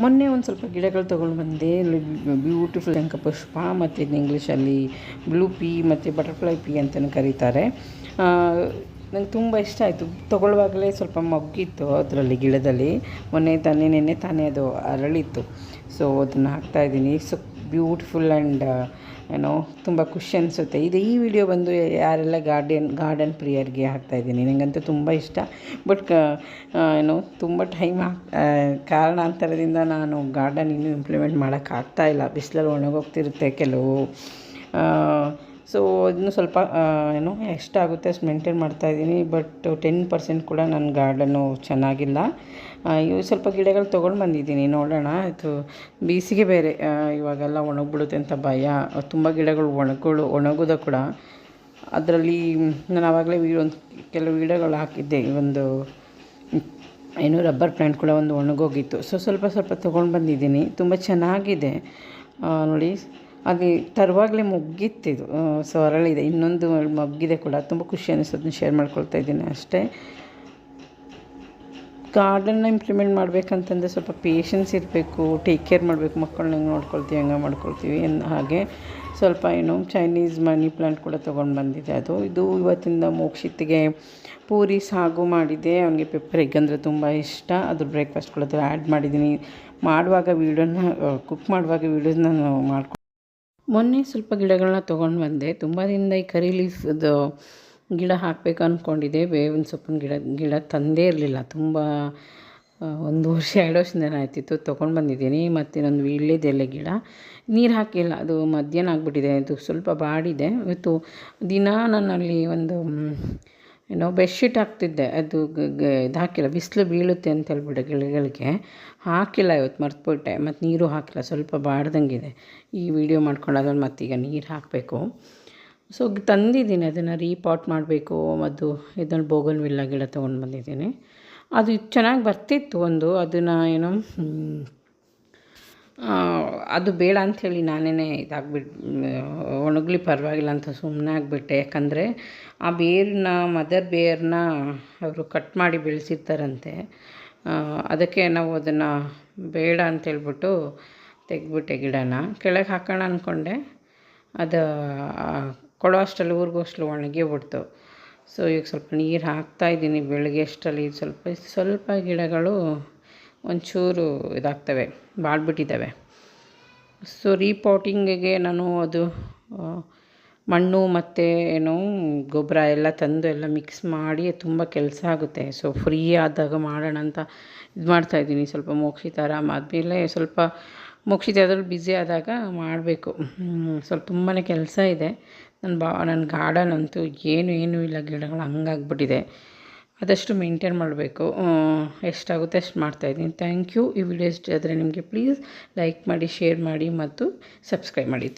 ಮೊನ್ನೆ ಒಂದು ಸ್ವಲ್ಪ ಗಿಡಗಳು ತೊಗೊಂಡು ಬಂದೆ. ಬ್ಯೂಟಿಫುಲ್ ಶಂಖಪುಷ್ಪ ಮತ್ತು ಇದು ಇಂಗ್ಲೀಷಲ್ಲಿ ಬ್ಲೂ ಪೀ ಮತ್ತು ಬಟರ್ಫ್ಲೈ ಪೀ ಅಂತಲೂ ಕರೀತಾರೆ. ನಂಗೆ ತುಂಬ ಇಷ್ಟ ಆಯಿತು. ತೊಗೊಳ್ಳುವಾಗಲೇ ಸ್ವಲ್ಪ ಮೊಗ್ಗಿತ್ತು ಅದರಲ್ಲಿ ಗಿಡದಲ್ಲಿ. ನೆನ್ನೆ ತಾನೇ ಅದು ಅರಳಿತ್ತು. ಸೊ ಅದನ್ನು ಹಾಕ್ತಾಯಿದ್ದೀನಿ. ಸೊ ಬ್ಯೂಟಿಫುಲ್ ಆ್ಯಂಡ್ ತುಂಬ ಖುಷಿ ಅನಿಸುತ್ತೆ. ಈ ವಿಡಿಯೋ ಬಂದು ಯಾರೆಲ್ಲ ಗಾರ್ಡನ್ ಪ್ರಿಯರಿಗೆ ಹಾಕ್ತಾಯಿದ್ದೀನಿ. ನನಗಂತೂ ತುಂಬ ಇಷ್ಟ. ಬಟ್ ತುಂಬ ಕಾರಣಾಂತರದಿಂದ ನಾನು ಗಾರ್ಡನ್ ಇನ್ನೂ ಇಂಪ್ಲಿಮೆಂಟ್ ಮಾಡೋಕ್ಕಾಗ್ತಾಯಿಲ್ಲ. ಬಿಸಿಲಲ್ಲಿ ಒಣಗೋಗ್ತಿರುತ್ತೆ ಕೆಲವು. ಸೊ ಅದನ್ನು ಸ್ವಲ್ಪ ಎಷ್ಟಾಗುತ್ತೆ ಅಷ್ಟು ಮೇಂಟೈನ್ ಮಾಡ್ತಾಯಿದ್ದೀನಿ. ಬಟ್ 10% ಕೂಡ ನನ್ನ ಗಾರ್ಡನ್ನು ಚೆನ್ನಾಗಿಲ್ಲ. ಇವು ಸ್ವಲ್ಪ ಗಿಡಗಳು ತೊಗೊಂಡು ಬಂದಿದ್ದೀನಿ. ನೋಡೋಣ. ಇದು ಬೇಸಿಗೆ ಬೇರೆ, ಇವಾಗೆಲ್ಲ ಒಣಗಿಬಿಡುತ್ತೆ ಅಂತ ಭಯ. ತುಂಬ ಗಿಡಗಳು ಒಣಗೋದ ಕೂಡ. ಅದರಲ್ಲಿ ನಾನು ಆವಾಗಲೇ ಕೆಲವು ಗಿಡಗಳು ಹಾಕಿದ್ದೆ. ರಬ್ಬರ್ ಪ್ಲ್ಯಾಂಟ್ ಕೂಡ ಒಂದು ಒಣಗೋಗಿತ್ತು. ಸೊ ಸ್ವಲ್ಪ ತೊಗೊಂಡು ಬಂದಿದ್ದೀನಿ. ತುಂಬ ಚೆನ್ನಾಗಿದೆ ನೋಡಿ. ಅದು ತರುವಾಗಲೇ ಮೊಗ್ಗಿತ್ತಿದು. ಸೊ ಅರಳಿದೆ. ಇನ್ನೊಂದು ಮೊಗ್ಗಿದೆ ಕೂಡ. ತುಂಬ ಖುಷಿ ಅನ್ನಿಸೋದನ್ನ ಶೇರ್ ಮಾಡ್ಕೊಳ್ತಾ ಇದ್ದೀನಿ ಅಷ್ಟೇ. ಗಾರ್ಡನ್ನ ಇಂಪ್ಲಿಮೆಂಟ್ ಮಾಡಬೇಕಂತಂದರೆ ಸ್ವಲ್ಪ ಪೇಷನ್ಸ್ ಇರಬೇಕು, ಟೇಕ್ ಕೇರ್ ಮಾಡಬೇಕು. ಮಕ್ಕಳನ್ನ ಹೆಂಗೆ ನೋಡ್ಕೊಳ್ತೀವಿ ಹಂಗೆ ಮಾಡ್ಕೊಳ್ತೀವಿ. ಹಾಗೆ ಸ್ವಲ್ಪ ಚೈನೀಸ್ ಮನಿ ಪ್ಲ್ಯಾಂಟ್ ಕೂಡ ತೊಗೊಂಡು ಬಂದಿದೆ. ಇದು ಇವತ್ತಿಂದ ಮೋಕ್ಷಿತ್ಗೆ ಪೂರಿ ಸಾಗು ಮಾಡಿದ್ದೆ. ಅವನಿಗೆ ಪೆಪ್ಪರ್ ಎಗ್ ಅಂದರೆ ತುಂಬ ಇಷ್ಟ. ಅದ್ರ ಬ್ರೇಕ್ಫಾಸ್ಟ್ ಕೂಡ ಆ್ಯಡ್ ಮಾಡಿದ್ದೀನಿ. ಕುಕ್ ಮಾಡುವಾಗ ವೀಡಿಯೋನ ನಾನು ಮೊನ್ನೆ ಸ್ವಲ್ಪ ಗಿಡಗಳನ್ನ ತೊಗೊಂಡು ಬಂದೆ. ತುಂಬ ದಿನದಿಂದ ಈ ಕರಿ ಲೀಫ್ದು ಗಿಡ ಹಾಕಬೇಕು ಅಂದ್ಕೊಂಡಿದ್ದೆ. ಬೇವಿನ ಸೊಪ್ಪಿನ ಗಿಡ ತಂದೇ ಇರಲಿಲ್ಲ. ತುಂಬ 1 ವರ್ಷ 2 ವರ್ಷದಿಂದ ಆಯ್ತಿತ್ತು. ತೊಗೊಂಡು ಬಂದಿದ್ದೀನಿ. ಮತ್ತು ಇನ್ನೊಂದು ವೀಳ್ಯದೆಲೆ ಗಿಡ ನೀರು ಹಾಕಿಲ್ಲ. ಅದು ಮಧ್ಯಾಹ್ನ ಆಗಿಬಿಟ್ಟಿದೆ. ಅದು ಸ್ವಲ್ಪ ಬಾಡಿದೆ. ಇವತ್ತು ದಿನ ನನ್ನಲ್ಲಿ ಒಂದು ಬೆಡ್ಶೀಟ್ ಹಾಕ್ತಿದ್ದೆ. ಅದು ಇದು ಹಾಕಿಲ್ಲ. ಬಿಸಿಲು ಬೀಳುತ್ತೆ ಅಂತ ಹೇಳ್ಬಿಟ್ಟು ಗಿಡಗಳಿಗೆ ಹಾಕಿಲ್ಲ. ಇವತ್ತು ಮರ್ತುಬಿಟ್ಟೆ. ಮತ್ತು ನೀರು ಹಾಕಿಲ್ಲ. ಸ್ವಲ್ಪ ಬಾಡ್ದಂಗಿದೆ. ಈ ವಿಡಿಯೋ ಮಾಡ್ಕೊಂಡಾದ್ಮೇಲೆ ಮತ್ತೀಗ ನೀರು ಹಾಕಬೇಕು. ಸೊ ತಂದಿದ್ದೀನಿ. ಅದನ್ನು ರೀಪಾಟ್ ಮಾಡಬೇಕು. ಮತ್ತು ಇದನ್ನು ಬೋಗನ್ವಿಲ್ಲ ಗಿಡ ತೊಗೊಂಡು ಬಂದಿದ್ದೀನಿ. ಅದು ಚೆನ್ನಾಗಿ ಬರ್ತಿತ್ತು ಅದನ್ನು ಅದು ಬೇಡ ಅಂಥೇಳಿ ನಾನೇ ಒಣಗಲಿ ಪರವಾಗಿಲ್ಲ ಅಂತ ಸುಮ್ಮನೆ ಆಗಿಬಿಟ್ಟೆ. ಯಾಕಂದರೆ ಆ ಮದರ್ ಬೇರನ್ನ ಅವರು ಕಟ್ ಮಾಡಿ ಬೆಳೆಸಿರ್ತಾರಂತೆ. ಅದಕ್ಕೆ ನಾವು ಅದನ್ನು ಬೇಡ ಅಂತೇಳ್ಬಿಟ್ಟು ತೆಗೆದ್ಬಿಟ್ಟೆ. ಗಿಡನ ಕೆಳಗೆ ಹಾಕೋಣ ಅಂದ್ಕೊಂಡೆ. ಅದು ಕೊಡೋ ಅಷ್ಟರಲ್ಲಿ ಊರಿಗೋಷ್ಟು ಒಣಗಿ ಬಿಡ್ತು. ಸೊ ಈಗ ಸ್ವಲ್ಪ ನೀರು ಹಾಕ್ತಾಯಿದ್ದೀನಿ. ಬೆಳಗ್ಗೆ ಅಷ್ಟರಲ್ಲಿ ಸ್ವಲ್ಪ ಗಿಡಗಳು ಒಂಚೂರು ಇದಾಗ್ತವೆ, ಬಾಡ್ಬಿಟ್ಟಿದ್ದಾವೆ. ಸೊ ರೀಪಾಟಿಂಗಿಗೆ ನಾನು ಅದು ಮಣ್ಣು ಮತ್ತು ಗೊಬ್ಬರ ಎಲ್ಲ ತಂದು ಎಲ್ಲ ಮಿಕ್ಸ್ ಮಾಡಿ ತುಂಬ ಕೆಲಸ ಆಗುತ್ತೆ. ಸೊ ಫ್ರೀ ಆದಾಗ ಮಾಡೋಣ ಅಂತ ಇದು ಮಾಡ್ತಾಯಿದ್ದೀನಿ. ಸ್ವಲ್ಪ ಮೋಕ್ಷಿತ ಆರಾಮಾದಮೇಲೆ ಸ್ವಲ್ಪ ಮೋಕ್ಷಿತ ಅದ್ರಲ್ಲಿ ಬ್ಯುಸಿ ಆದಾಗ ಮಾಡಬೇಕು. ಸ್ವಲ್ಪ ತುಂಬಾ ಕೆಲಸ ಇದೆ. ನನ್ನ ಗಾರ್ಡನ್ ಅಂತೂ ಏನೂ ಇಲ್ಲ. ಗಿಡಗಳು ಹಂಗಾಗ್ಬಿಟ್ಟಿದೆ. ಆದಷ್ಟು ಮೇಂಟೈನ್ ಮಾಡಬೇಕು. ಎಷ್ಟಾಗುತ್ತೆ ಅಷ್ಟು ಮಾಡ್ತಾಯಿದ್ದೀನಿ. Thank you. ಈ ವಿಡಿಯೋ ಇಷ್ಟ ಆದರೆ ನಿಮಗೆ ಪ್ಲೀಸ್ ಲೈಕ್ ಮಾಡಿ, ಶೇರ್ ಮಾಡಿ ಮತ್ತು ಸಬ್ಸ್ಕ್ರೈಬ್ ಮಾಡಿ.